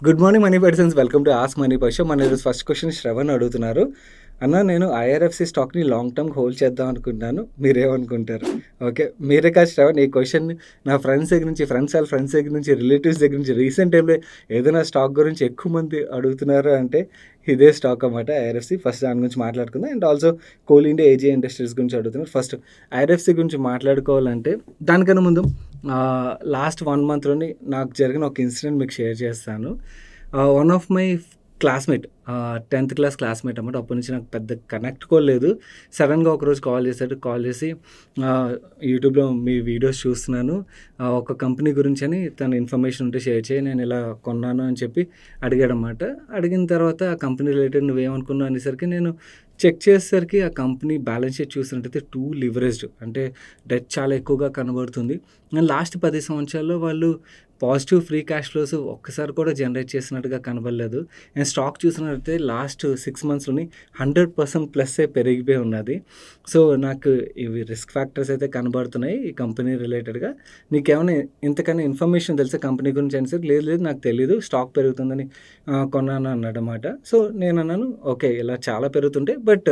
Good morning money persons, welcome to ask money per show. మన ఈరోజు first question Shravan అడుగుతున్నారు. అన్న, నేను ఐఆర్ఎఫ్సి స్టాక్ని లాంగ్ టర్మ్ హోల్డ్ చేద్దాం అనుకుంటున్నాను, మీరేమనుకుంటారు? ఓకే, మీరే కాదు శ్రవణ్, ఈ క్వశ్చన్ నా ఫ్రెండ్స్ దగ్గర నుంచి, ఫ్రెండ్స్ దగ్గర నుంచి, రిలేటివ్స్ దగ్గర నుంచి రీసెంట్ టైంలో ఏదైనా స్టాక్ గురించి ఎక్కువ మంది అడుగుతున్నారు అంటే ఇదే స్టాక్ అన్నమాట, ఐఆర్ఎఫ్సి. ఫస్ట్ దాని గురించి మాట్లాడుకుందాం. And also Coal India AG industries గురించి అడుగుతున్నారు. ఫస్ట్ ఐఆర్ఎఫ్సి గురించి మాట్లాడుకోవాలంటే దానికన్నా ముందు లాస్ట్ 1 monthలోని నాకు జరిగిన ఒక ఇన్సిడెంట్ మీకు షేర్ చేస్తాను. One of my classmate, 10th class classmate అన్నమాట. అప్పటి నుంచి నాకు పెద్ద కనెక్ట్ కూడా లేదు. సడన్గా ఒకరోజు కాల్ చేసి యూట్యూబ్లో మీ వీడియోస్ చూస్తున్నాను, ఒక కంపెనీ గురించి అని తన ఇన్ఫర్మేషన్ ఉంటే షేర్ చేయి, నేను ఇలా కొన్నాను అని చెప్పి అడిగాడనమాట. అడిగిన తర్వాత ఆ కంపెనీ రిలేటెడ్ నువ్వేమనుకున్నావు అనేసరికి నేను చెక్ చేసేసరికి ఆ కంపెనీ బ్యాలెన్స్ షీట్ చూసినట్టయితే టూ లివరేజ్డ్, అంటే డెట్ చాలా ఎక్కువగా కనబడుతుంది. అండ్ లాస్ట్ 10 సంవత్సరాల్లో వాళ్ళు పాజిటివ్ ఫ్రీ క్యాష్ ఫ్లోస్ ఒక్కసారి కూడా జనరేట్ చేసినట్టుగా కనబడలేదు. అండ్ స్టాక్ చూసినట్టయితే లాస్ట్ 6 monthsలోని 100% ప్లస్ పెరిగిపోయి ఉన్నది. సో నాకు ఇవి రిస్క్ ఫ్యాక్టర్స్ అయితే కనబడుతున్నాయి ఈ కంపెనీ రిలేటెడ్గా. నీకేమైనా ఇంతకన్నా ఇన్ఫర్మేషన్ తెలిసే కంపెనీ గురించి అనేసి, లేదు నాకు తెలియదు, స్టాక్ పెరుగుతుందని కొన్నాను అన్నాడనమాట. సో నేను అన్నాను, ఓకే ఇలా చాలా పెరుగుతుంటే, బట్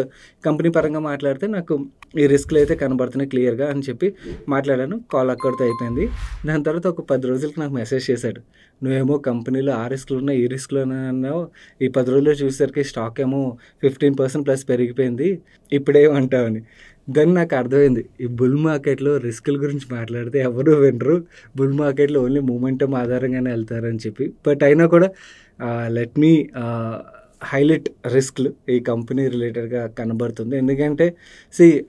కంపెనీ పరంగా మాట్లాడితే నాకు ఈ రిస్క్లు అయితే కనబడుతున్నాయి క్లియర్గా అని చెప్పి మాట్లాడాను. కాల్ అక్కడితో అయిపోయింది. దాని తర్వాత ఒక 10 రోజులకి నాకు మెసేజ్ చేశాడు, నువ్వేమో కంపెనీలో ఆ రిస్క్లు ఉన్నాయి, ఈ రిస్క్లు అన్నావు, ఈ 10 రోజుల్లో చూసేసరికి స్టాక్ ఏమో 15% ప్లస్ పెరిగిపోయింది, ఇప్పుడేమంటావని. దాన్ని నాకు అర్థమైంది, ఈ బుల్ మార్కెట్లో రిస్కుల గురించి మాట్లాడితే ఎవరు వినరు, బుల్ మార్కెట్లో ఓన్లీ మూమెంటం ఆధారంగానే వెళ్తారని చెప్పి. బట్ అయినా కూడా లెట్ మీ హైలైట్ రిస్క్లు ఈ కంపెనీ రిలేటెడ్గా కనబడుతుంది. ఎందుకంటే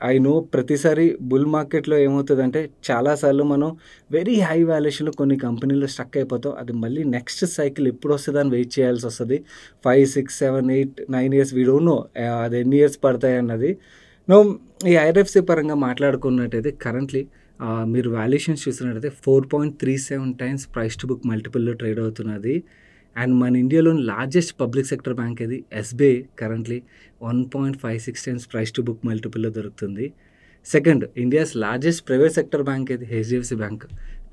ఐ నో ప్రతిసారి బుల్ మార్కెట్లో ఏమవుతుందంటే చాలాసార్లు మనం వెరీ హై వాల్యుయేషన్లో కొన్ని కంపెనీలో స్టక్ అయిపోతాం. అది మళ్ళీ నెక్స్ట్ సైకిల్ ఎప్పుడు వస్తుందని వెయిట్ చేయాల్సి వస్తుంది. 5, 6, 7, 8, 9 years వీ డోంట్ నో అది ఎన్ని ఇయర్స్ పడతాయి అన్నది. ఈ ఐఆర్ఎఫ్సి పరంగా మాట్లాడుకున్నట్టయితే కరెంట్లీ మీరు వాల్యుయేషన్స్ చూసినట్టయితే 4.37 times ప్రైస్ టు బుక్ మల్టిపుల్లో ట్రేడ్ అవుతున్నది. అండ్ మన ఇండియాలోని లార్జెస్ట్ పబ్లిక్ సెక్టర్ బ్యాంక్ ఇది SBI, currently 1.56 times price to book మల్టిపుల్లో దొరుకుతుంది. Second, India's largest private sector bank ఇది HDFC bank,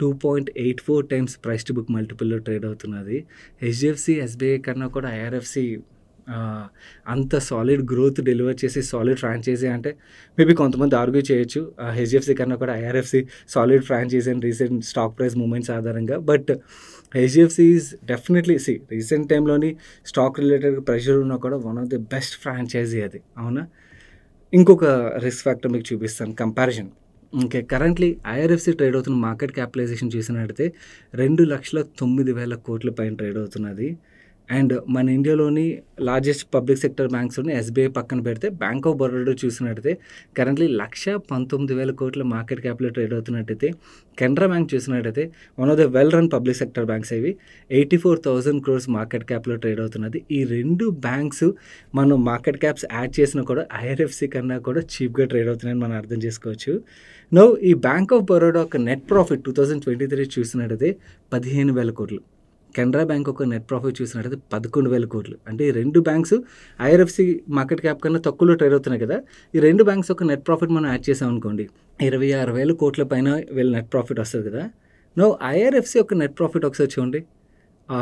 2.84 times price to book మల్టిపుల్లో ట్రేడ్ అవుతున్నది. హెచ్డిఎఫ్సి ఎస్బీఐ కన్నా కూడా ఐఆర్ఎఫ్సి అంత సాలిడ్ గ్రోత్ డెలివర్ చేసి సాలిడ్ ఫ్రాంచైజీ అంటే మేబీ కొంతమంది ఆర్గ్యూ చేయొచ్చు, హెచ్డిఎఫ్సి కన్నా కూడా IRFC solid franchise and recent stock price moments ఆధారంగా. But HDFC is definitely recent టైంలోని స్టాక్ రిలేటెడ్ ప్రెషర్ ఉన్నా కూడా one of the best franchise అది, అవునా. ఇంకొక రిస్క్ ఫ్యాక్టర్ మీకు చూపిస్తాను comparison. Okay, currently IRFC trade అవుతున్న మార్కెట్ క్యాపిటలైజేషన్ చూసినట్టయితే 2,09,000 కోట్ల పైన ట్రేడ్ అవుతున్నది. అండ్ మన ఇండియాలోని లార్జెస్ట్ పబ్లిక్ సెక్టర్ బ్యాంక్స్లోని ఎస్బీఐ పక్కన పెడితే బ్యాంక్ ఆఫ్ బరోడా చూసినట్టయితే కరెంట్లీ 1,19,000 కోట్ల మార్కెట్ క్యాపిటల్ ట్రేడ్ అవుతున్నట్టయితే, కెనరా బ్యాంక్ చూసినట్టయితే one of the well run public sector banks ఇవి, 84,000 crores మార్కెట్ క్యాప్లో ట్రేడ్ అవుతున్నది. ఈ రెండు బ్యాంక్స్ మనం మార్కెట్ క్యాప్స్ యాడ్ చేసినా కూడా ఐఆర్ఎఫ్సి కన్నా కూడా చీప్గా ట్రేడ్ అవుతున్నాయని మనం అర్థం చేసుకోవచ్చు. ఈ బ్యాంక్ ఆఫ్ బరోడా ఒక నెట్ ప్రాఫిట్ 2023 చూసినట్టయితే 15,000 కోట్లు, కెనరా బ్యాంక్ ఒక నెట్ ప్రాఫిట్ చూసినట్టయితే 11,000 కోట్లు. అంటే ఈ రెండు బ్యాంక్స్ ఐఆర్ఎఫ్సి మార్కెట్ క్యాప్ కన్నా తక్కువలో ట్రేడ్ అవుతున్నాయి కదా. ఈ రెండు బ్యాంక్స్ ఒక నెట్ ప్రాఫిట్ మనం యాడ్ చేసాం అనుకోండి, 26,000 కోట్ల పైన వీళ్ళ నెట్ ప్రాఫిట్ వస్తుంది కదా. ఐఆర్ఎఫ్సి ఒక నెట్ ప్రాఫిట్ ఒకసారి చూడండి,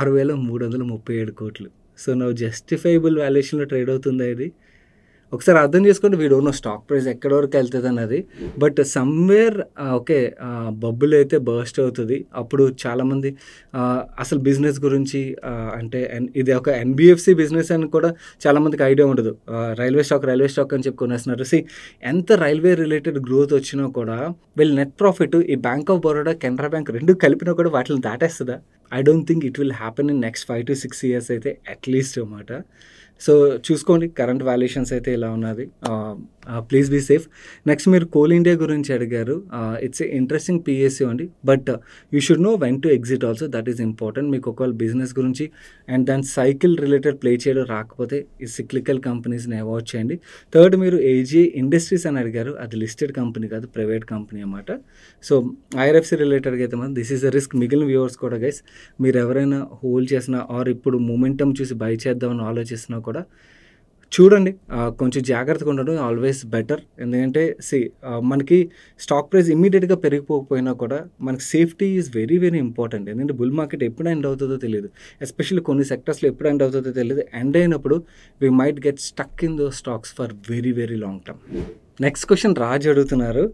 6,337 కోట్లు. సో జస్టిఫైబుల్ వాల్యుయేషన్లో ట్రేడ్ అవుతుందా ఇది? ఒకసారి అర్థం చేసుకోండి. We don't know stock price ఎక్కడి వరకు వెళ్తుంది అన్నది, బట్ సమ్వేర్ ఓకే బబుల్ అయితే బర్స్ట్ అవుతుంది. అప్పుడు చాలామంది అసలు బిజినెస్ గురించి అంటే ఇది ఒక ఎన్బిఎఫ్సి బిజినెస్ అని కూడా చాలామందికి ఐడియా ఉండదు. రైల్వే స్టాక్ అని చెప్పి కొనేస్తున్నారు. ఎంత రైల్వే రిలేటెడ్ గ్రోత్ వచ్చినా కూడా వీళ్ళ నెట్ ప్రాఫిట్ ఈ bank of Baroda, Canara bank రెండు కలిపినా కూడా వాటిని దాటేస్తుందా? I don't think it will happen in next 5 to 6 years అయితే అట్లీస్ట్ అన్నమాట. సో చూసుకోండి, కరెంట్ వాల్యుయేషన్స్ అయితే ఇలా ఉన్నది. Please be safe. నెక్స్ట్ మీరు కోల్ ఇండియా గురించి అడిగారు. ఇట్స్ ఏ ఇంట్రెస్టింగ్ పిఎస్యూ అండి, but you should know when to exit also, that is important. మీకు ఒకవేళ బిజినెస్ గురించి అండ్ దాని సైకిల్ రిలేటెడ్ ప్లే చేయడం రాకపోతే ఈ సిక్లికల్ కంపెనీస్ని అవాయిడ్ చేయండి. థర్డ్, మీరు ఏజీ ఇండస్ట్రీస్ అని అడిగారు, అది లిస్టెడ్ కంపెనీ కాదు, ప్రైవేట్ కంపెనీ అన్నమాట. సో ఐఆర్ఎఫ్సి రిలేటెడ్గా అయితే మనం దిస్ ఈస్ అ రిస్క్. మిగిలిన వ్యూవర్స్ కూడా గైస్, మీరు ఎవరైనా హోల్డ్ చేసినా ఆర్ ఇప్పుడు మూమెంటం చూసి బై చేద్దామని ఆలోచిస్తున్నా కూడా చూడండి. కొంచెం జాగ్రత్తగా ఉండడం ఆల్వేస్ బెటర్. ఎందుకంటే మనకి స్టాక్ ప్రైస్ ఇమ్మీడియేట్‌గా పెరిగిపోకపోయినా కూడా మనకి safety is very, very important. ఎందుకంటే బుల్ మార్కెట్ ఎప్పుడు ఎండ్ అవుతుందో తెలీదు. ఎస్పెషల్లీ కొన్ని సెక్టర్స్‌లో ఎప్పుడు ఎండ్ అవుతుందో తెలీదు. ఎండ్ అయినప్పుడు we might get stuck in those stocks for very, very long term. Next question Raju అడుగుతున్నారు.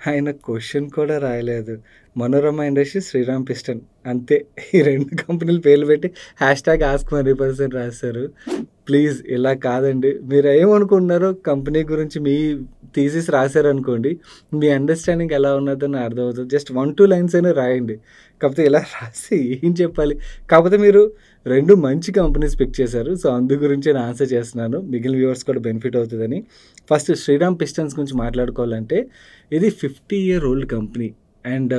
ఆయన క్వెషన్ కూడా రాయలేదు. మనోరమ ఇండస్ట్రీస్, శ్రీరామ్ పిస్టన్ అంతే. ఈ 2 కంపెనీల పేర్లు పెట్టి #AskMoneyPerson రాశారు. ప్లీజ్ ఇలా కాదండి. మీరు ఏమనుకుంటున్నారో కంపెనీ గురించి మీ థీసిస్ రాశారనుకోండి, మీ అండర్‌స్టాండింగ్ ఎలా ఉన్నదో నాకు అర్థమవుతది. జస్ట్ 1, 2 లైన్స్ అయినా రాయండి. కాకపోతే ఇలా రాసి ఏం చెప్పాలి? కాకపోతే మీరు 2 మంచి కంపెనీస్ పిక్ చేశారు. సో, అందు గురించే నేను ఆన్సర్ చేస్తున్నాను. మిగిలిన వ్యూవర్స్ కూడా బెనిఫిట్ అవుతదని. ఫస్ట్ శ్రీరామ్ పిస్టన్స్ గురించి మాట్లాడుకోవాలంటే ఇది 50 ఇయర్ ఓల్డ్ కంపెనీ. అండ్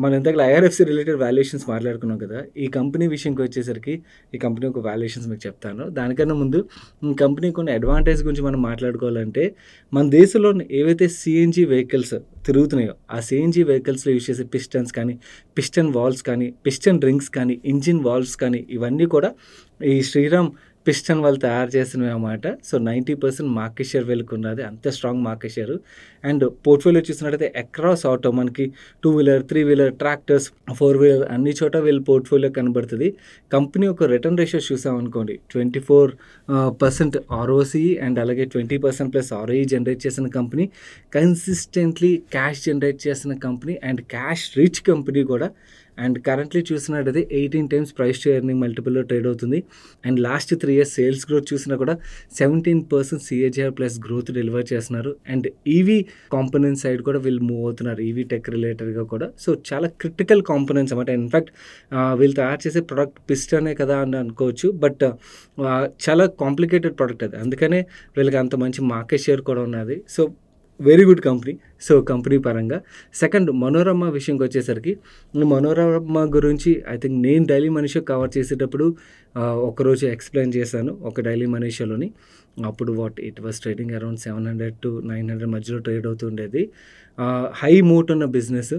మనం ఇందాకలా ఐఆర్ఎఫ్‌సి రిలేటెడ్ వాల్యుయేషన్స్ మాట్లాడుకున్నాం కదా! ఈ కంపెనీ విషయంకి వచ్చేసరికి ఈ కంపెనీ యొక్క వాల్యుయేషన్స్ మీకు చెప్తాను. దానికన్నా ముందు ఈ కంపెనీ కొన్ని అడ్వాంటేజ్ గురించి మనం మాట్లాడుకోవాలంటే, మన దేశంలో ఏవైతే సీఎన్‌జీ వెహికల్స్ తిరుగుతున్నాయో, ఆ సీఎన్‌జీ వెహికల్స్‌లో యూజ్ చేసే పిస్టన్స్ కానీ, పిస్టన్ వాల్వ్స్ కానీ, పిస్టన్ రింగ్స్ కానీ, ఇంజిన్ వాల్వ్స్ కానీ ఇవన్నీ కూడా ఈ శ్రీరామ్ పిస్టన్ వాళ్ళు తయారు చేసినవి అన్నమాట. సో, 90% మార్కెట్ షేర్ వీళ్ళకున్నది. అంత strong market share. And portfolio చూసినట్టయితే అక్రాస్ ఆటో మనకి 2 వీలర్, 3 వీలర్, ట్రాక్టర్స్, 4 వీలర్ అన్ని చోట వీళ్ళ పోర్ట్‌ఫోలియో కనబడుతది. కంపెనీ యొక్క రిటర్న్ రేషియోస్ చూసామనుకోండి 24% ఆర్ఓసీ అండ్ అలాగే 20% ప్లస్ ఆర్ఓఈ జనరేట్ చేసిన కంపెనీ. కన్సిస్టెంట్లీ క్యాష్ జనరేట్ చేసిన company and cash rich company కూడా. అండ్ కరెంట్లీ చూసినట్టయితే 18 టైమ్స్ ప్రైస్ టు ఎర్నింగ్ మల్టిపుల్‌లో ట్రేడ్ అవుతుంది. And last 3 years sales growth చూసినా కూడా 17% CAGR ప్లస్ గ్రోత్ డెలివర్ చేస్తున్నారు. అండ్ ఈవీ కాంపోనెంట్ సైడ్ కూడా వీళ్ళు మూవ్ అవుతున్నారు. ఈవీ టెక్ రిలేటెడ్‌గా కూడా. సో, చాలా క్రిటికల్ కాంపోనెంట్స్ అన్నమాట. ఇన్‌ఫాక్ట్ వీళ్ళు తయారు చేసే ప్రొడక్ట్ పిస్టనే కదా అని అనుకోవచ్చు. బట్ చాలా కాంప్లికేటెడ్ ప్రొడక్ట్ అది. అందుకనే వీళ్ళకి అంత మంచి మార్కెట్ షేర్ కూడా ఉన్నది. So, very good company. So, company పరంగా. సెకండ్ మనోరమ విషయంకి వచ్చేసరికి, మనోరమ గురించి ఐ థింక్ నేను డైలీ మనీషో కవర్ చేసేటప్పుడు ఒకరోజు ఎక్స్ప్లెయిన్ చేశాను ఒక డైలీ మనీషోలోని. అప్పుడు it was trading around 700 to 900 మధ్యలో ట్రేడ్ అవుతుండేది. హై మూట్ ఉన్న బిజినెస్.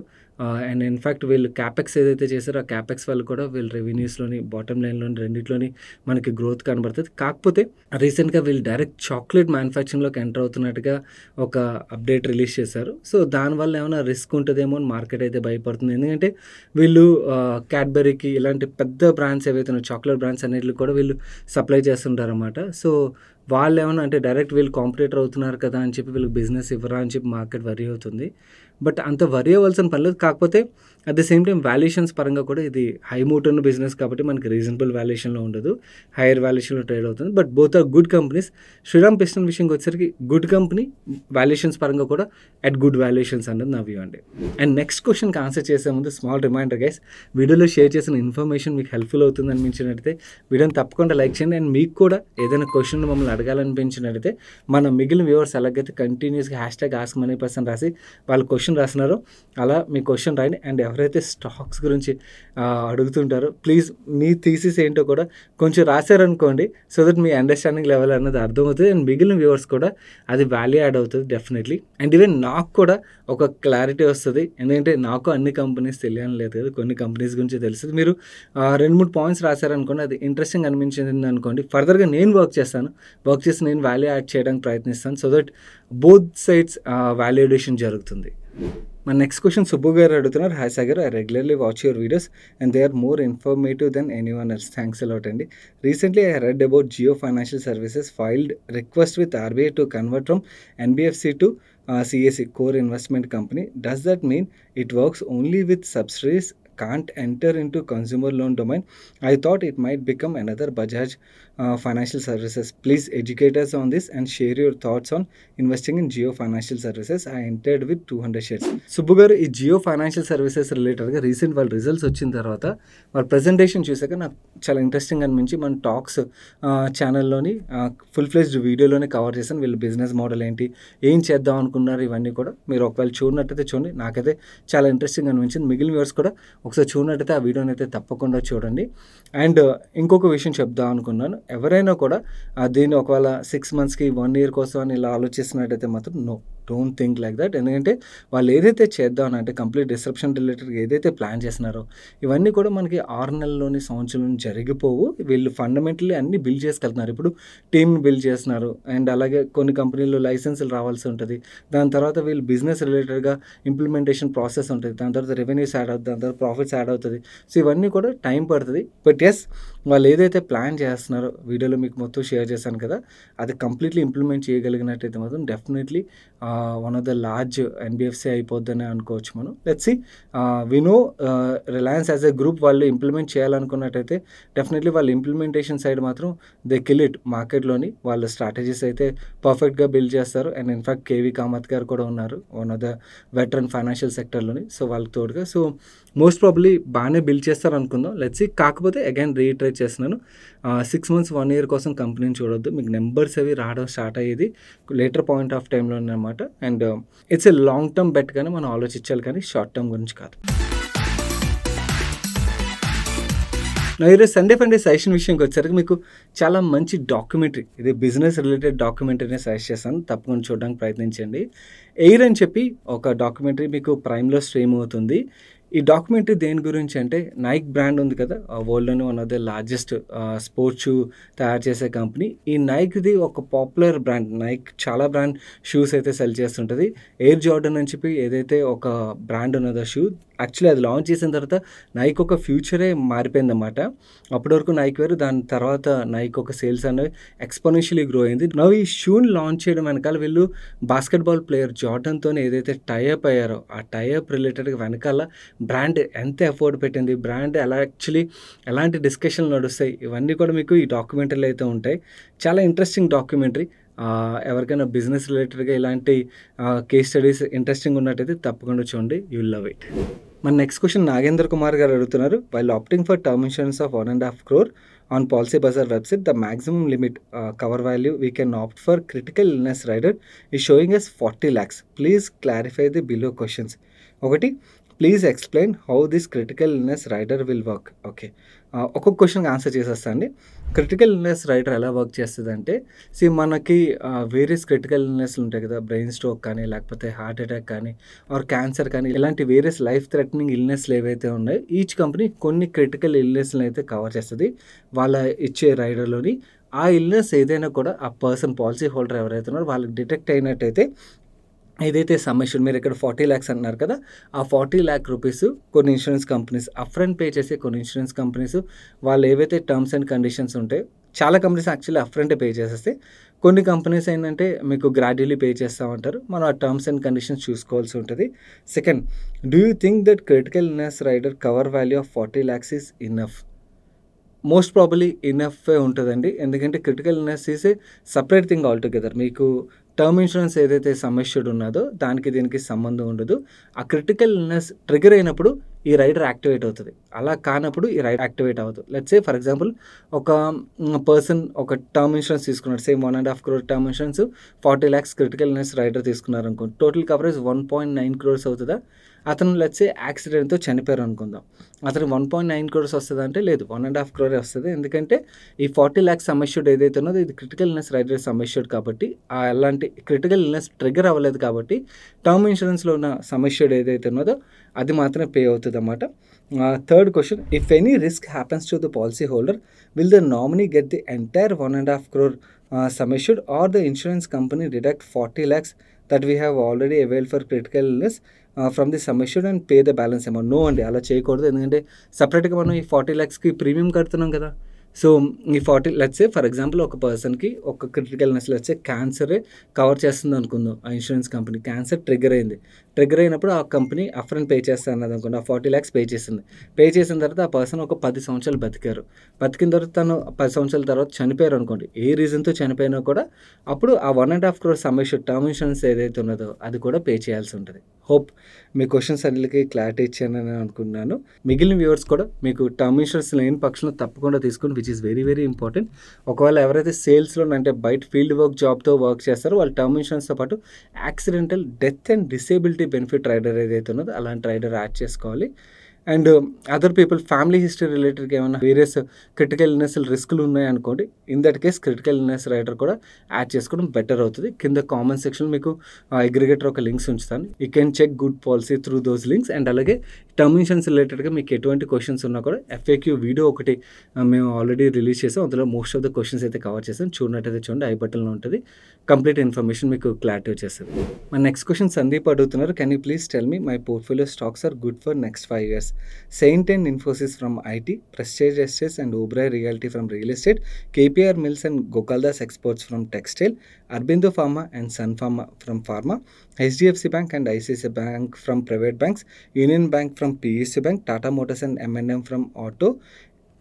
అండ్ ఇన్‌ఫాక్ట్ వీళ్ళు క్యాపెక్స్ ఏదైతే చేశారో ఆ క్యాపెక్స్ వల్ల కూడా వీళ్ళు రెవెన్యూస్‌లోని, బాటమ్ లైన్‌లోని రెండిట్లోని మనకి గ్రోత్ కనబడుతుంది. కాకపోతే రీసెంట్‌గా వీళ్ళు డైరెక్ట్ చాక్లెట్ మ్యానుఫ్యాక్చరింగ్‌లోకి ఎంటర్ అవుతున్నట్టుగా ఒక అప్డేట్ రిలీజ్ చేశారు. సో, దానివల్ల ఏమైనా రిస్క్ ఉంటుందేమో అని మార్కెట్ అయితే భయపడుతుంది. ఎందుకంటే వీళ్ళు క్యాడ్బరీకి ఇలాంటి పెద్ద బ్రాండ్స్ ఏవైతే ఉన్నాయో చాక్లెట్ బ్రాండ్స్ అన్నిటికి కూడా వీళ్ళు సప్లై చేస్తుంటారన్నమాట. సో, వాళ్ళు ఏమన్నా అంటే డైరెక్ట్ వీళ్ళు కాంపిటీటర్ అవుతున్నారు కదా అని చెప్పి వీళ్ళకి బిజినెస్ ఇవ్వరా అని చెప్పి మార్కెట్ వరీ అవుతుంది. బట్ అంత వరీ అవ్వాల్సిన పని లేదు. కాకపోతే at the same time valuations పరంగా కూడా ఇది హై మూట్ ఉన్న బిజినెస్ కాబట్టి మనకి రీజనబుల్ వాల్యుయేషన్‌లో ఉండదు. హైయర్ వాల్యుయేషన్‌లో ట్రేడ్ అవుతుంది. But both are good companies. Shriram Piston విషయంకి వచ్చేసరికి గుడ్ కంపెనీ. వాల్యుయేషన్స్ పరంగా కూడా అట్ గుడ్ వాల్యుయేషన్స్ అన్నది నా వ్యూ అండి. అండ్ నెక్స్ట్ క్వెషన్‌కి ఆన్సర్ చేసే ముందు స్మాల్ రిమైండర్ గైస్, వీడియోలో షేర్ చేసిన ఇన్ఫర్మేషన్ మీకు హెల్ప్‌ఫుల్ అవుతుంది అనిపించినట్టయితే వీడియోని తప్పకుండా లైక్ చేయండి. అండ్ మీకు కూడా ఏదైనా క్వెషన్ మమ్మల్ని అడగాలనిపించినట్టయితే మన మిగిలిన వ్యూవర్స్ ఎలాగైతే కంటిన్యూస్‌గా #AskMoneyPerson రాసి వాళ్ళ క్వెషన్ రాస్తున్నారో అలా మీ క్వెషన్ రాయండి. అండ్ ఎవరైతే స్టాక్స్ గురించి అడుగుతుంటారో ప్లీజ్ మీ థీసిస్ ఏంటో కూడా కొంచెం రాశారనుకోండి. సో దట్ మీ అండర్‌స్టాండింగ్ లెవెల్ అన్నది అర్థమవుతుంది. అండ్ మిగిలిన వ్యూవర్స్ కూడా అది వాల్యూ యాడ్ అవుతుంది డెఫినెట్లీ. అండ్ ఈవెన్ నాకు కూడా ఒక క్లారిటీ వస్తుంది. ఎందుకంటే నాకు అన్ని కంపెనీస్ తెలియని లేదు కదా, కొన్ని కంపెనీస్ గురించి తెలుస్తుంది. మీరు 2-3 పాయింట్స్ రాశారనుకోండి, అది ఇంట్రెస్టింగ్ అనిపించింది అనుకోండి, ఫర్దర్గా నేను వర్క్ చేసి నేను వాల్యూ యాడ్ చేయడానికి ప్రయత్నిస్తాను. So that both sides valuation జరుగుతుంది. My next question, Subbu garu adugutunnaru. Hi Sagar, I regularly watch your videos and they are more informative than anyone else. Thanks a lot andi. Recently I read about Jio Financial Services filed request with RBI to convert from NBFC to CSE, Core Investment Company. Does that mean it works only with subsidiaries, can't enter into consumer loan domain? I thought it might become another Bajaj Financial Services. Please educate us on this and share your thoughts on investing in Jio Financial Services. I entered with 200 shares. Subbu garu, ఈ Jio financial services రిలేటెడ్గా recent వాళ్ళ results వచ్చిన తర్వాత వాళ్ళ presentation చూసాక నాకు చాలా interesting అనిపించి మన టాక్స్ ఛానల్లోని ఫుల్ ఫ్లెజ్డ్ వీడియోలోనే కవర్ చేశాను. వీళ్ళ బిజినెస్ మోడల్ ఏంటి, ఏం చేద్దాం అనుకున్నారు, ఇవన్నీ కూడా మీరు ఒకవేళ చూడనట్టయితే చూడండి. నాకైతే చాలా ఇంట్రెస్టింగ్ అనిపించింది. మిగిలిన వ్యూవర్స్ కూడా ఒకసారి చూడనట్టయితే ఆ వీడియోని అయితే తప్పకుండా చూడండి. అండ్ ఇంకొక విషయం చెప్దాం అనుకున్నాను, ఎవరైనా కూడా దీన్ని ఒకవేళ 6 monthsకి 1 year కోసం అని ఇలా ఆలోచిస్తున్నట్టయితే మాత్రం no, don't think like that. ఎందుకంటే వాళ్ళు ఏదైతే చేద్దామని అంటే కంప్లీట్ డిస్రప్షన్ రిలేటెడ్గా ఏదైతే ప్లాన్ చేస్తున్నారో ఇవన్నీ కూడా మనకి 6 నెలల్లోని సంవత్సరం జరిగిపోవు. వీళ్ళు ఫండమెంటల్లీ అన్నీ బిల్డ్ చేసుకెళ్తున్నారు. ఇప్పుడు టీమ్ని బిల్డ్ చేస్తున్నారు అండ్ అలాగే కొన్ని కంపెనీల్లో లైసెన్సులు రావాల్సి ఉంటుంది. దాని తర్వాత వీళ్ళు బిజినెస్ రిలేటెడ్గా ఇంప్లిమెంటేషన్ ప్రాసెస్ ఉంటుంది. దాని తర్వాత రెవెన్యూస్ యాడ్ అవుతుంది, దాని తర్వాత ప్రాఫిట్స్ యాడ్ అవుతుంది. సో ఇవన్నీ కూడా టైం పడుతుంది. బట్ ఎస్, వాళ్ళు ఏదైతే ప్లాన్ చేస్తున్నారో వీడియోలో మీకు మొత్తం షేర్ చేశాను కదా, అది కంప్లీట్లీ ఇంప్లిమెంట్ చేయగలిగినట్టయితే మాత్రం definitely one of the large NBFC అయిపోద్దని అనుకోవచ్చు మనం. Let's see. We know Reliance as a group వాళ్ళు ఇంప్లిమెంట్ చేయాలనుకున్నట్టయితే డెఫినెట్లీ వాళ్ళ ఇంప్లిమెంటేషన్ సైడ్ మాత్రం దే కిల్ ఇట్. మార్కెట్లోని వాళ్ళ స్ట్రాటజీస్ అయితే పర్ఫెక్ట్గా బిల్డ్ చేస్తారు. అండ్ ఇన్ఫాక్ట్ కేవీ కామత్ గారు కూడా ఉన్నారు, one of the veteran financial సెక్టర్లోని. సో వాళ్ళకి తోడుగా సో మోస్ట్ ప్రాబ్లీ బాగానే బిల్డ్ చేస్తారు అనుకుందాం. Let's see. కాకపోతే అగైన్ రీట్రేట్ చేస్తున్నాను, 6 months 1 year కోసం కంపెనీని చూడొద్దు. మీకు నెంబర్స్ అవి రావడం స్టార్ట్ అయ్యేది లేటర్ పాయింట్ ఆఫ్ టైంలో అనమాట. And it's a long term bet కానీ మనం ఆలోచించాలి, కానీ షార్ట్ టర్మ్ గురించి కాదు. ఈరోజు సండే ఫండే సజెషన్ విషయంకి వచ్చేసరికి మీకు చాలా మంచి డాక్యుమెంటరీ, ఇది బిజినెస్ రిలేటెడ్ డాక్యుమెంటరీనే సజెస్ట్ చేస్తాను, తప్పకుండా చూడడానికి ప్రయత్నించండి. ఎయిర్ అని చెప్పి ఒక డాక్యుమెంటరీ మీకు ప్రైమ్లో స్ట్రీమ్ అవుతుంది. ఈ డాక్యుమెంటరీ దేని గురించి అంటే, నైక్ బ్రాండ్ ఉంది కదా, వరల్డ్లోనే one of the largest sports shoe తయారు చేసే కంపెనీ. ఈ నైక్ది ఒక పాపులర్ బ్రాండ్. నైక్ చాలా బ్రాండ్ షూస్ అయితే సెల్ చేస్తుంటుంది. ఎయిర్ జార్డన్ అని చెప్పి ఏదైతే ఒక బ్రాండ్ ఉన్నదో షూ, యాక్చువల్లీ అది లాంచ్ చేసిన తర్వాత నైక్ ఒక ఫ్యూచరే మారిపోయిందన్నమాట. అప్పటి వరకు నైక్ వేరు, దాని తర్వాత నైక్ ఒక సేల్స్ అనేవి ఎక్స్పోనెన్షియలీ గ్రో అయింది. నవ్వు ఈ షూని లాంచ్ చేయడం వెనకాల వీళ్ళు బాస్కెట్బాల్ ప్లేయర్ జార్డన్తో ఏదైతే టైఅప్ అయ్యారో ఆ టైఅప్ రిలేటెడ్గా వెనకాల బ్రాండ్ ఎంత ఎఫోర్ట్ పెట్టింది, బ్రాండ్ ఎలాంటి డిస్కషన్లు నడుస్తాయి, ఇవన్నీ కూడా మీకు ఈ డాక్యుమెంటరీలో అయితే ఉంటాయి. చాలా ఇంట్రెస్టింగ్ డాక్యుమెంటరీ. ఎవరికైనా బిజినెస్ రిలేటెడ్గా ఇలాంటి కేస్ స్టడీస్ ఇంట్రెస్టింగ్ ఉన్నట్టయితే తప్పకుండా చూడండి, యూ విల్ లవ్ ఇట్. మన నెక్స్ట్ క్వశ్చన్ నాగేంద్ర కుమార్ గారు అడుగుతున్నారు. While opting for term insurance of 1.5 crore on Policy Bazaar website, the maximum limit cover value we can opt for critical illness rider is showing us 40 lakhs. Please clarify the below questions. ఒకటి, please explain how this critical illness rider will work. Okay, ఒక్కొక్క క్వశ్చన్కి answer చేసేస్తా అండి. Critical illness rider ఎలా work చేస్తుంది అంటే, మనకి various critical ఇల్నెస్లు ఉంటాయి కదా, బ్రెయిన్ స్ట్రోక్ కానీ, లేకపోతే హార్ట్ అటాక్ కానీ, ఆర్ క్యాన్సర్ కానీ, ఇలాంటి వేరియస్ లైఫ్ థ్రెటనింగ్ ఇల్నెస్లు ఏవైతే ఉన్నాయో ఈచ్ కంపెనీ కొన్ని క్రిటికల్ ఇల్నెస్లను అయితే కవర్ చేస్తుంది వాళ్ళ ఇచ్చే రైడర్లోని. ఆ ఇల్నెస్ ఏదైనా కూడా ఆ పర్సన్ పాలసీ హోల్డర్ ఎవరైతే ఉన్నారో వాళ్ళకి డిటెక్ట్ అయినట్టయితే ఏదైతే సమ్మిషన్, మీరు ఇక్కడ 40 lakhs అన్నారు కదా, ఆ 40 lakh rupees కొన్ని ఇన్సూరెన్స్ కంపెనీస్ అప్ఫ్రంట్ పే చేసే కొన్ని ఇన్సూరెన్స్ కంపెనీస్ వాళ్ళు ఏవైతే టర్మ్స్ అండ్ కండిషన్స్ ఉంటాయి, చాలా కంపెనీస్ యాక్చువల్లీ అప్ఫ్రంటే పే చేసేస్తే, కొన్ని కంపెనీస్ ఏంటంటే మీకు గ్రాడ్యువల్లీ పే చేస్తామంటారు. మనం ఆ టర్మ్స్ అండ్ కండిషన్స్ చూసుకోవాల్సి ఉంటుంది. Second, do you think that critical illness rider cover value of 40 lakhs is enough? Most probably ఇనఫే ఉంటుందండి. ఎందుకంటే critical illness is a separate thing altogether. మీకు టర్మ్ ఇన్సూరెన్స్ ఏదైతే సమ్మిష్యూడ్ ఉన్నదో దానికి దీనికి సంబంధం ఉండదు. ఆ క్రిటికల్ ఇల్నెస్ ట్రిగర్ అయినప్పుడు ఈ రైడర్ యాక్టివేట్ అవుతుంది, అలా కానప్పుడు ఈ రైడర్ యాక్టివేట్ అవ్వదు. లెట్స్ సే ఫర్ ఎగ్జాంపుల్ ఒక పర్సన్ ఒక టర్మ్ ఇన్సూరెన్స్ తీసుకున్నాడు, same 1.5 crore term insurance, 40 lakhs critical illness rider తీసుకున్నారు అనుకోండి, టోటల్ కవరేజ్ 1.9 crores అవుతుందా? అతను లెట్స్ సే యాక్సిడెంట్తో చనిపోయారు అనుకుందాం, అతను 1.9 crores వస్తుంది అంటే లేదు, 1.5 crore వస్తుంది. ఎందుకంటే ఈ 40 lakhs సమ్మిష్యూడ్ ఏదైతే ఉన్నదో ఇది క్రిటికల్ ఇల్నెస్ రైడర్ సమ్మిష్యూడ్ కాబట్టి, అలాంటి క్రిటికల్ ఇల్నెస్ ట్రిగర్ అవ్వలేదు కాబట్టి టర్మ్ ఇన్సూరెన్స్లో ఉన్న సమ్మిష్యూడ్ ఏదైతే ఉన్నదో అది మాత్రమే పే అవుతుంది అన్నమాట. Third question, if any risk happens to the policy holder will the nominee get the entire 1.5 crore sum assured or the insurance company deduct 40 lakhs that we have already availed for critical illness from the sum assured and pay the balance amount? No అండి, అలా చేయకూడదు. ఎందుకంటే సపరేట్గా మనం ఈ 40 lakhsకి premium కడుతున్నాం కదా. So ఈ 40 లెట్స్ సే ఫర్ ఎగ్జాంపుల్ ఒక పర్సన్కి ఒక క్రిటికల్ ఇల్నెస్ లెట్స్ సే క్యాన్సరే కవర్ చేస్తుంది అనుకుందాం, ఆ ఇన్సూరెన్స్ కంపెనీ క్యాన్సర్ ట్రిగర్ అయింది, ట్రిగర్ అయినప్పుడు ఆ కంపెనీ అఫ్రంట్ పే చేస్తా అన్నది అనుకోండి, ఆ 40 lakhs పే చేసింది. పే చేసిన తర్వాత ఆ పర్సన్ ఒక 10 సంవత్సరాలు బతికారు, బతికిన తర్వాత తను 10 సంవత్సరాల తర్వాత చనిపోయారు అనుకోండి, ఏ రీజన్తో చనిపోయినా కూడా అప్పుడు ఆ 1.5 crore sum assured term insurance ఏదైతే ఉన్నదో అది కూడా పే చేయాల్సి ఉంటుంది. హోప్ మీ క్వశ్చన్స్ అన్నిటికీ క్లారిటీ ఇచ్చానని అనుకున్నాను. మిగిలిన వ్యూవర్స్ కూడా మీకు టర్మ్ ఇన్సూరెన్స్ లేని పక్షంలో తప్పకుండా తీసుకుని, which is very very important. ఒకవేళ ఎవరైతే సేల్స్లో అంటే బయట ఫీల్డ్ జాబ్తో వర్క్ చేస్తారో వాళ్ళు టర్మ్ ఇన్సూరెన్స్తో పాటు accidental death and disability benefit rider ఏదైతే ఉన్నదో అలాంటి రైడర్ యాడ్ చేసుకోవాలి. And other people family history రిలేటెడ్గా ఏమైనా వేరియస్ క్రిటికల్ ఇల్నెస్ రిస్కులు ఉన్నాయనుకోండి, in that case critical illness rider కూడా యాడ్ చేసుకోవడం బెటర్ అవుతుంది. కింద కామెంట్ సెక్షన్ మీకు అగ్రిగేటర్ ఒక లింక్స్ ఉంచుతాను. You can check good policy through those links. And అలాగే టర్మ్ ఇన్సూరెన్స్ రిలేటెడ్గా మీకు ఎటువంటి క్వశ్చన్స్ ఉన్నా కూడా FAQ వీడియో ఒకటి మేము ఆల్రెడీ రిలీజ్ చేసాం. అందులో మోస్ట్ ఆఫ్ ద క్వశ్చన్స్ అయితే కవర్ చేసాం. చూడనట్టయితే చూడండి, ఐ బటన్లో ఉంటుంది. కంప్లీట్ ఇన్ఫర్మేషన్ మీకు క్లారిటీ వచ్చేస్తుంది. మన నెక్స్ట్ క్వశ్చన్ సందీప్ అడుగుతున్నారు. Can you please tell me my portfolio stocks are good for next 5 years? Saint and Infosys from IT, Prestige Estates and Oberoi Realty from real estate, KPR Mills and Gokaldas Exports from textile, Aurobindo Pharma and Sun Pharma from pharma, HDFC Bank and ICICI Bank from private banks, Union Bank from PSU Bank, Tata Motors and M&M from auto,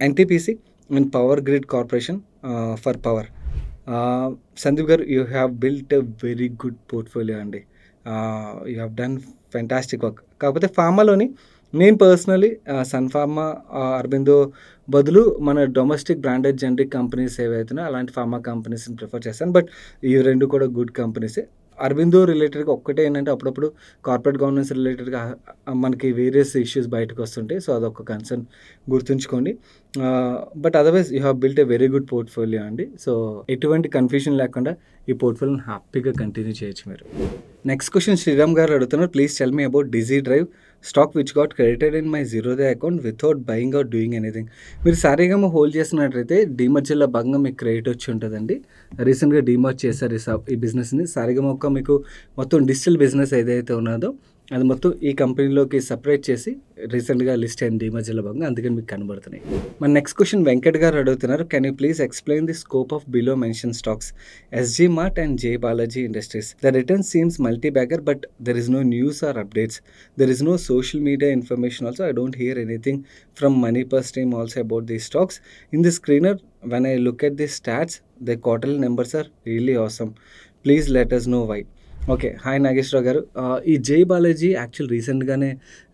NTPC and Power Grid Corporation for power. Sandeep garu, you have built a very good portfolio అండి. You have done fantastic work. కాకపోతే ఫార్మాలోని నేను personally sun pharma, Aurobindo బదులు మన domestic branded generic companies ఏవైతున్నాయో అలాంటి pharma కంపెనీస్ని prefer చేస్తాను. But ఈ రెండు కూడా గుడ్ కంపెనీసే. అరబిందో రిలేటెడ్గా ఒక్కటే ఏంటంటే అప్పుడప్పుడు కార్పొరేట్ గవర్నెన్స్ రిలేటెడ్గా మనకి వేరియస్ ఇష్యూస్ బయటకు వస్తుంటాయి. సో అదొక కన్సర్న్ గుర్తుంచుకోండి. But otherwise you have built a very good portfolio అండి. సో ఎటువంటి కన్ఫ్యూజన్ లేకుండా ఈ పోర్ట్ఫోలియోని హ్యాపీగా కంటిన్యూ చేయొచ్చు మీరు. నెక్స్ట్ క్వశ్చన్ శ్రీరామ్ గారు అడుగుతున్నారు. Please tell me about Digidrive stock which got credited in my Zerodha account without buying or doing anything. మీరు సారీగా హోల్డ్ చేస్తున్నట్లయితే డీమర్జర్లో భాగంగా మీకు క్రెడిట్ వచ్చి ఉంటుందండి. రీసెంట్గా డీమర్జ్ చేశారు ఈ బిజినెస్ని. సారీగా మీకు మొత్తం డిజిటల్ బిజినెస్ ఏదైతే ఉన్నదో అది మొత్తం ఈ కంపెనీలోకి సపరేట్ చేసి రీసెంట్గా లిస్ట్ అయింది డీమర్జర్లో భాగంగా, అందుకని మీకు కనబడుతున్నాయి. మన నెక్స్ట్ క్వశ్చన్ వెంకట్ గారు అడుగుతున్నారు. Can you please explain the scope of below mention stocks SG Mart and J Balaji Industries? The return seems multi-bagger, but there is no news or updates. There is no social media information also. I don't hear anything from Moneypurse team also about these stocks. In the screener, when I look at the stats, the quarterly numbers are really awesome. Please let us know why. Okay, hi Nageswararao garu. ఈ జై Balaji actual రీసెంట్గానే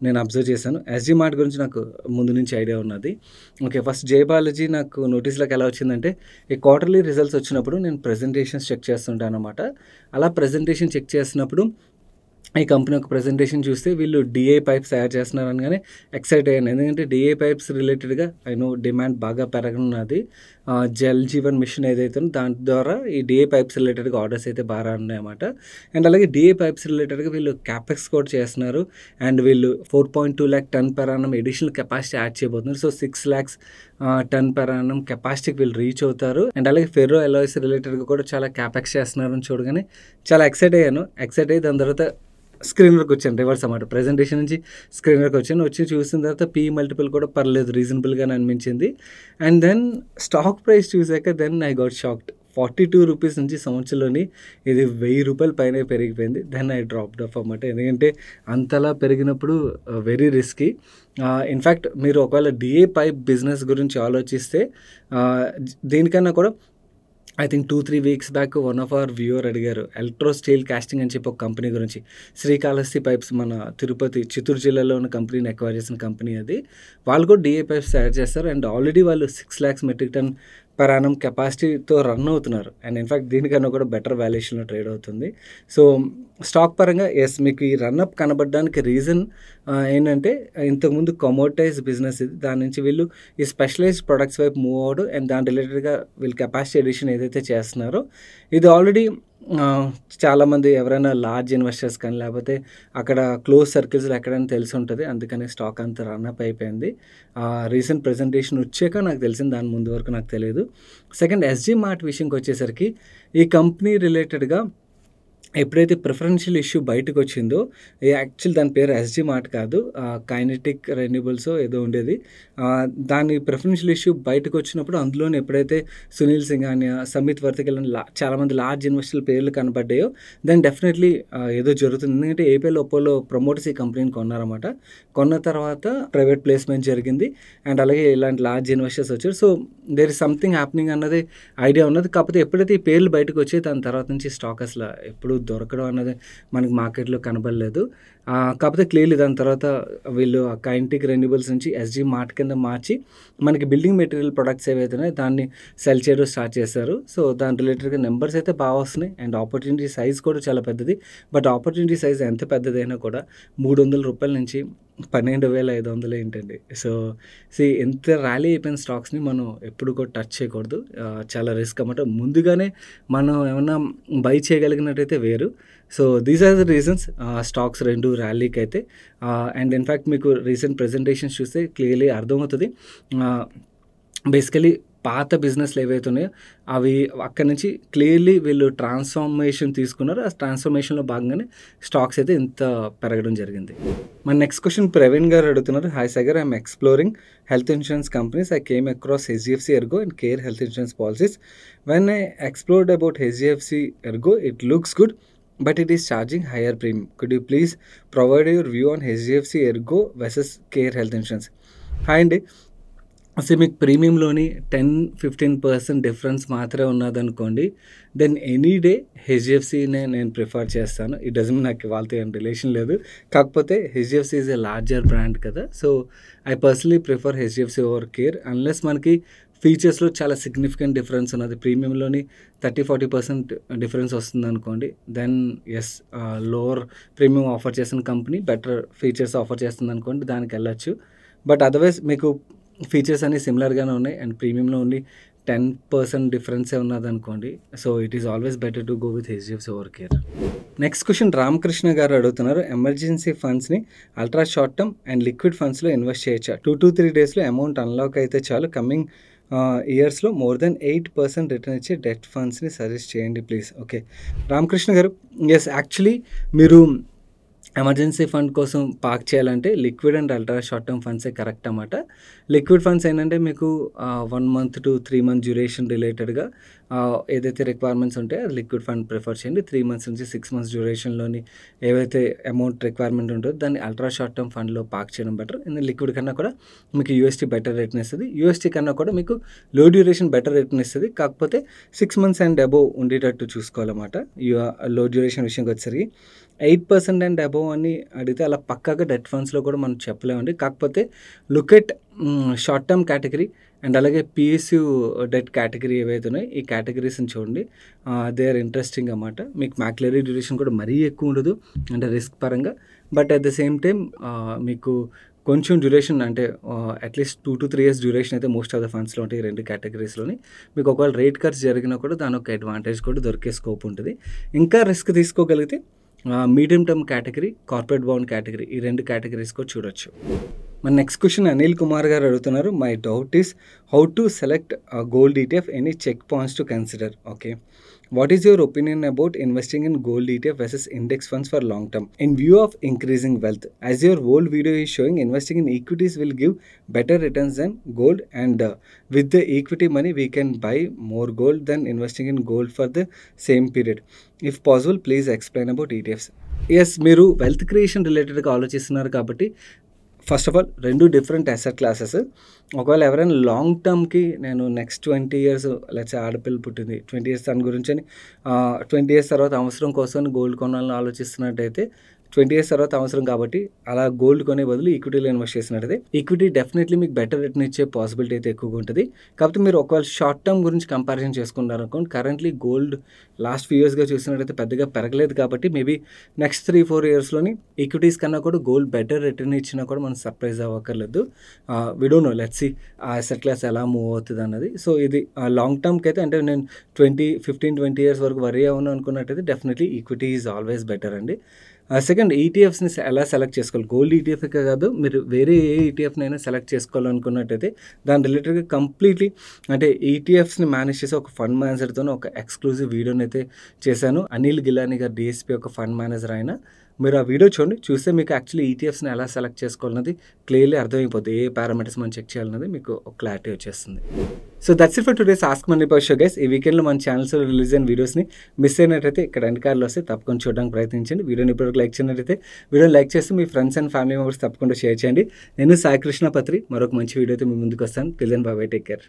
నేను observe చేశాను. SG Mart గురించి నాకు ముందు నుంచి idea ఉన్నది. ఓకే, ఫస్ట్ జై బాలాజీ నాకు నోటీస్లోకి ఎలా వచ్చిందంటే ఈ క్వార్టర్లీ రిజల్ట్స్ వచ్చినప్పుడు నేను ప్రెజెంటేషన్స్ చెక్ చేస్తుంటాను అనమాట. అలా ప్రెజెంటేషన్ చెక్ చేసినప్పుడు ఈ కంపెనీ ఒక ప్రెజెంటేషన్ చూస్తే వీళ్ళు DI పైప్స్ తయారు చేస్తున్నారు అనగానే ఎక్సైట్ అయ్యాను. ఎందుకంటే DI పైప్స్ రిలేటెడ్గా డిమాండ్ బాగా పెరగనున్నది. జల్ జీవన్ మిషన్ ఏదైతే దాని ద్వారా ఈ DI పైప్స్ రిలేటెడ్గా ఆర్డర్స్ అయితే బాగా ఉన్నాయన్నమాట. అండ్ అలాగే DI పైప్స్ రిలేటెడ్గా వీళ్ళు క్యాపెక్స్ కూడా చేస్తున్నారు. అండ్ వీళ్ళు 4.2 lakh ton per annum additional capacity add చేయబోతున్నారు. So 6 lakhs ton per annum కెపాసిటీకి వీళ్ళు రీచ్ అవుతారు. అండ్ అలాగే ఫెర్రో అలాయ్స్ రిలేటెడ్గా కూడా చాలా క్యాపెక్స్ చేస్తున్నారని చూడగానే చాలా ఎక్సైట్ అయ్యాను. ఎక్సైట్ అయ్యి దాని తర్వాత స్క్రీనర్కి వచ్చాను, రివర్స్ అన్నమాట. ప్రెజెంటేషన్ నుంచి స్క్రీనర్కి వచ్చి చూసిన తర్వాత PE మల్టిపుల్ కూడా పర్లేదు, రీజనబుల్గానే అనిపించింది. అండ్ దెన్ స్టాక్ ప్రైస్ చూసాక then I got shocked. 42 rupees నుంచి సంవత్సరంలోని ఇది 1000 రూపాయల పైన పెరిగిపోయింది. దెన్ ఐ డ్రాప్డ్ ఆఫ్ అన్నమాట. ఎందుకంటే అంతలా పెరిగినప్పుడు వెరీ రిస్కీ. ఇన్ఫ్యాక్ట్ మీరు ఒకవేళ DI పైప్ బిజినెస్ గురించి ఆలోచిస్తే దీనికన్నా కూడా I think 2-3 weeks back one of our viewer అడిగారు ఎలక్ట్రో స్టీల్ కాస్టింగ్ అని చెప్పి ఒక కంపెనీ గురించి. శ్రీకాళహస్తి పైప్స్ మన తిరుపతి చిత్తూరు జిల్లాలో ఉన్న కంపెనీని ఎక్వైర్ చేసిన కంపెనీ అది. వాళ్ళు కూడా DI పైప్స్ తయారు చేస్తారు. అండ్ ఆల్రెడీ వాళ్ళు 6 lakhs metric ton per annum కెపాసిటీతో రన్ అవుతున్నారు. అండ్ ఇన్ఫ్యాక్ట్ దీనికన్నా కూడా బెటర్ వాల్యుయేషన్లో ట్రేడ్ అవుతుంది. సో స్టాక్ పరంగా ఎస్ మీకు ఈ రన్అప్ కనబడడానికి రీజన్ ఏంటంటే ఇంతకుముందు కమోడిటైజ్ బిజినెస్ ఇది, దాని నుంచి వీళ్ళు ఈ స్పెషలైజ్డ్ ప్రొడక్ట్స్ వైపు మూవ్ అవడం అండ్ దాని రిలేటెడ్గా వీళ్ళు కెపాసిటీ ఎడిషన్ ఏదైతే చేస్తున్నారో ఇది ఆల్రెడీ చాలామంది ఎవరైనా లార్జ్ ఇన్వెస్టర్స్ కానీ లేకపోతే అక్కడ క్లోజ్ సర్కిల్స్లో ఎక్కడైనా తెలిసి ఉంటుంది. అందుకని స్టాక్ అంతా రన్అప్ అయిపోయింది. రీసెంట్ ప్రెజెంటేషన్ వచ్చాక నాకు తెలిసింది, దాని ముందు వరకు నాకు తెలియదు. సెకండ్ SG Mart విషయంకి వచ్చేసరికి ఈ కంపెనీ రిలేటెడ్గా ఎప్పుడైతే ప్రిఫరెన్షియల్ ఇష్యూ బయటకు వచ్చిందో, యాక్చువల్ దాని పేరు SG Mart కాదు, కైనెటిక్ రెన్యూబుల్స్ ఏదో ఉండేది. దాని ప్రిఫరెన్షియల్ ఇష్యూ బయటకు వచ్చినప్పుడు అందులోనే ఎప్పుడైతే సునీల్ సింఘానియా, సమిత్ వర్తికల్ చాలామంది లార్జ్ ఇన్వెస్టర్ల పేర్లు కనబడ్డాయో దెన్ డెఫినెట్లీ ఏదో జరుగుతుంది. ఎందుకంటే ఏపీఎల్ ఒప్పోలో ప్రమోటర్స్ ఈ కంపెనీని కొన్నారన్నమాట. కొన్న తర్వాత ప్రైవేట్ ప్లేస్మెంట్ జరిగింది అండ్ అలాగే ఇలాంటి లార్జ్ ఇన్వెస్టర్స్ వచ్చారు. So there is something happening అన్నది ఐడియా ఉన్నది. కాకపోతే ఎప్పుడైతే ఈ పేర్లు బయటకు వచ్చాయి దాని తర్వాత నుంచి స్టాక్ అసలు ఎప్పుడు దొరకడం అన్నది మనకి మార్కెట్లో కనబడలేదు. కాకపోతే క్లియర్లీ దాని తర్వాత వీళ్ళు కైనెటిక్ రెన్యూబుల్స్ నుంచి ఎస్జీ మార్ట్ కింద మార్చి మనకి బిల్డింగ్ మెటీరియల్ ప్రొడక్ట్స్ ఏవైతే ఉన్నాయో దాన్ని సెల్ చేయడం స్టార్ట్ చేశారు. సో దాని రిలేటెడ్గా నెంబర్స్ అయితే బాగా వస్తున్నాయి అండ్ ఆపర్చునిటీ సైజ్ కూడా చాలా పెద్దది. బట్ ఆపర్చునిటీ సైజ్ ఎంత పెద్దదైనా కూడా ₹300 నుంచి 12,500 ఏంటండి. సో ఎంత ర్యాలీ అయిపోయిన స్టాక్స్ని మనం ఎప్పుడు కూడా టచ్ చేయకూడదు. చాలా రిస్క్ అన్నమాట. ముందుగానే మనం ఏమన్నా బై చేయగలిగినట్టయితే వేరు. So these are the reasons stocks 2 ర్యాలీకి అయితే. అండ్ ఇన్ఫ్యాక్ట్ మీకు రీసెంట్ ప్రెజెంటేషన్స్ చూస్తే క్లియర్లీ అర్థమవుతుంది. బేసికలీ పాత బిజినెస్లు ఏవైతే ఉన్నాయో అవి అక్కడి నుంచి క్లియర్లీ వీళ్ళు ట్రాన్స్ఫార్మేషన్ తీసుకున్నారు. ఆ ట్రాన్స్ఫార్మేషన్లో భాగంగానే స్టాక్స్ అయితే ఇంత పెరగడం జరిగింది. మన నెక్స్ట్ క్వశ్చన్ ప్రవీణ్ గారు అడుగుతున్నారు. Hi Sagar, I'm exploring health insurance companies. I came across HDFC Ergo and Care health insurance policies. When I explored about HDFC Ergo, it looks good, but it is charging higher premium. Could you please provide your view on HDFC Ergo versus Care health insurance? Hi అండి. అసలు మీకు ప్రీమియంలోని 10-15% difference మాత్రమే ఉన్నదనుకోండి, then any day హెచ్డిఎఫ్సినే నేను prefer చేస్తాను. It doesn't mean నాకు వాళ్ళతో ఏం relation లేదు. కాకపోతే HDFC is a larger brand కదా. So I personally prefer HDFC over Care unless మనకి ఫీచర్స్లో చాలా సిగ్నిఫికెంట్ డిఫరెన్స్ ఉన్నది. ప్రీమియంలోని 30-40% డిఫరెన్స్ వస్తుంది అనుకోండి, then as lower premium offer చేసిన కంపెనీ బెటర్ ఫీచర్స్ ఆఫర్ చేస్తుంది అనుకోండి, దానికి వెళ్ళచ్చు. బట్ అదర్వైజ్ మీకు ఫీచర్స్ అన్నీ సిమిలర్గానే ఉన్నాయి అండ్ ప్రీమియంలో ఓన్లీ 10% డిఫరెన్సే ఉన్నదనుకోండి, so it is always better to go with HDFC over Care. Next question Ramakrishna గారు అడుగుతున్నారు. ఎమర్జెన్సీ ఫండ్స్ని ultra short term and liquid ఫండ్స్లో ఇన్వెస్ట్ చేయొచ్చా? 2-3 డేస్లో అమౌంట్ అన్లాక్ అయితే చాలు. కమింగ్ ఇయర్స్లో మోర్ దెన్ 8% రిటర్న్ ఇచ్చే డెట్ ఫండ్స్ని సజెస్ట్ చేయండి ప్లీజ్. ఓకే రామకృష్ణ గారు, ఎస్ యాక్చువల్లీ మీరు ఎమర్జెన్సీ ఫండ్ కోసం పార్క్ చేయాలంటే liquid and ultra short term ఫండ్సే correct అన్నమాట. లిక్విడ్ ఫండ్స్ ఏంటంటే మీకు 1 month to 3 month డ్యూరేషన్ రిలేటెడ్గా ఏదైతే రిక్వైర్మెంట్స్ ఉంటాయో అది లిక్విడ్ ఫండ్ ప్రిఫర్ చేయండి. 3 months నుంచి 6 months డ్యూరేషన్లోని ఏవైతే అమౌంట్ రిక్వైర్మెంట్ ఉంటుందో దాన్ని అల్ట్రా షార్ట్ టర్మ్ ఫండ్లో పార్క్ చేయడం బెటర్. ఎందుకంటే లిక్విడ్ కన్నా కూడా మీకు యూఎస్టీ బెటర్ రేట్ని ఇస్తుంది, యూఎస్టీ కన్నా కూడా మీకు లో డ్యూరేషన్ బెటర్ రేట్ని ఇస్తుంది. కాకపోతే 6 months అండ్ అబోవ్ ఉండేటట్టు చూసుకోవాలన్నమాట. లో డ్యూరేషన్ విషయంకి వచ్చేసరికి 8% అండ్ అబోవ్ అని అడిగితే అలా పక్కాగా డెట్ ఫండ్స్లో కూడా మనం చెప్పలేమండి. కాకపోతే look at short term category and అలాగే పిఎస్యూ డెట్ కేటగిరీ ఏవైతే ఉన్నాయో ఈ కేటగిరీస్ని చూడండి. దే ఆర్ ఇంట్రెస్టింగ్ అన్నమాట. మీకు మ్యాక్లరీ డ్యూరేషన్ కూడా మరీ ఎక్కువ ఉండదు అంటే రిస్క్ పరంగా, but at the same time మీకు కొంచెం డ్యూరేషన్ అంటే అట్లీస్ట్ 2 to 3 years డ్యూరేషన్ అయితే మోస్ట్ ఆఫ్ ద ఫండ్స్లో ఉంటాయి ఈ 2 కేటగిరీస్లోని. మీకు ఒకవేళ రేట్ ఖర్చు జరిగినా కూడా దాని ఒక అడ్వాంటేజ్ కూడా దొరికే స్కోప్ ఉంటుంది. ఇంకా రిస్క్ తీసుకోగలిగితే medium term category, corporate bond category ఈ 2 కేటగిరీస్ కూడా చూడొచ్చు. మన నెక్స్ట్ క్వశ్చన్ అనిల్ కుమార్ గారు అడుగుతున్నారు. My doubt is how to select gold ETF, any check points to consider. Okay, what is your opinion about investing in gold ETF versus index funds for long term in view of increasing wealth? As your whole video is showing, investing in equities will give better returns than gold, and with the equity money we can buy more gold than investing in gold for the same period. If possible, please explain about ETFs. Yes, మీరు wealth creation రిలేటెడ్గా ఆలోచిస్తున్నారు కాబట్టి first of all 2 different asset classes. ఒకవేళ ఎవరైనా long టర్మ్కి నేను next 20 years లేకపోతే ఆడపిల్ల పుట్టింది 20 years దాని గురించి అని 20 years తర్వాత అవసరం కోసం గోల్డ్ కొనాలని ఆలోచిస్తున్నట్టయితే 20 years తర్వాత అవసరం కాబట్టి అలా గోల్డ్ కొనే బదులు ఈక్విటీలో ఇన్వెస్ట్ చేసినట్టయితే ఈక్విటీ డెఫినెట్లీ మీకు బెటర్ రిటర్న్ ఇచ్చే పాసిబిలిటీ అయితే ఎక్కువగా ఉంటుంది. కాకపోతే మీరు ఒకవేళ షార్ట్ టర్మ్ గురించి కంపారిజన్ చేసుకున్నారనుకోండి, కరెంట్లీ గోల్డ్ లాస్ట్ ఫ్యూ ఇయర్స్గా చూసినట్టయితే పెద్దగా పెరగలేదు కాబట్టి మేబీ నెక్స్ట్ 3-4 yearsలోని ఈక్విటీస్ కన్నా కూడా గోల్డ్ బెటర్ రిటర్న్ ఇచ్చినా కూడా మనం సర్ప్రైజ్ అవ్వక్కర్లేదు. We don't know, let's see ఆ అసెట్ క్లాస్ ఎలా మూవ్ అవుతుంది అన్నది. సో ఇది లాంగ్ టర్మ్కి అయితే అంటే నేను 15-20 years వరకు వరీ అవ్వను అనుకున్నట్టయితే definitely equity is always better అండి. సెకండ్, ఈటీఎఫ్స్ని ఎలా సెలెక్ట్ చేసుకోవాలి? గోల్డ్ ఈటీఎఫ్కే కాదు, మీరు వేరే ఏ ఈటీఎఫ్నైనా సెలెక్ట్ చేసుకోవాలనుకున్నట్టయితే దాని రిలేటెడ్గా కంప్లీట్లీ అంటే ఈటీఎఫ్స్ని మేనేజ్ చేసి ఒక ఫండ్ మేనేజర్తో ఒక ఎక్స్క్లూజివ్ వీడియోని అయితే చేశాను. అనిల్ గిలానీ గారు డిఎస్పీ ఒక ఫండ్ మేనేజర్ ఆయన. మీరు ఆ వీడియో చూస్తే మీకు యాక్చువల్లీ ఈటీఎఫ్స్ని ఎలా సెలెక్ట్ చేసుకోవాలన్నది క్లియర్లీ అర్థమైపోతుంది. ఏ పారామీటర్స్ మనం చెక్ చేయాలన్నది మీకు ఒక క్లారిటీ వచ్చేస్తుంది. So that's it for today's ask money pie show guys. ఈ వీకెండ్లో మన ఛానల్స్లో రిలీజ్ అయిన వీడియోస్ని మిస్ అయినట్టయితే ఇక్కడ ఎండ్ కార్డ్లో వస్తే తప్పకుండా చూడడానికి ప్రయత్నించండి. వీడియోని ఇప్పటివరకు లైక్ చేయనట్టయితే వీడియోని లైక్ చేసి మీ ఫ్రెండ్స్ అండ్ ఫ్యామిలీ మెంబర్స్ తప్పకుండా షేర్ చేయండి. నేను సాయి కృష్ణ పత్రి మరొక మంచి వీడియోతో మీ ముందుకు వస్తాను. Till then bye bye, take care.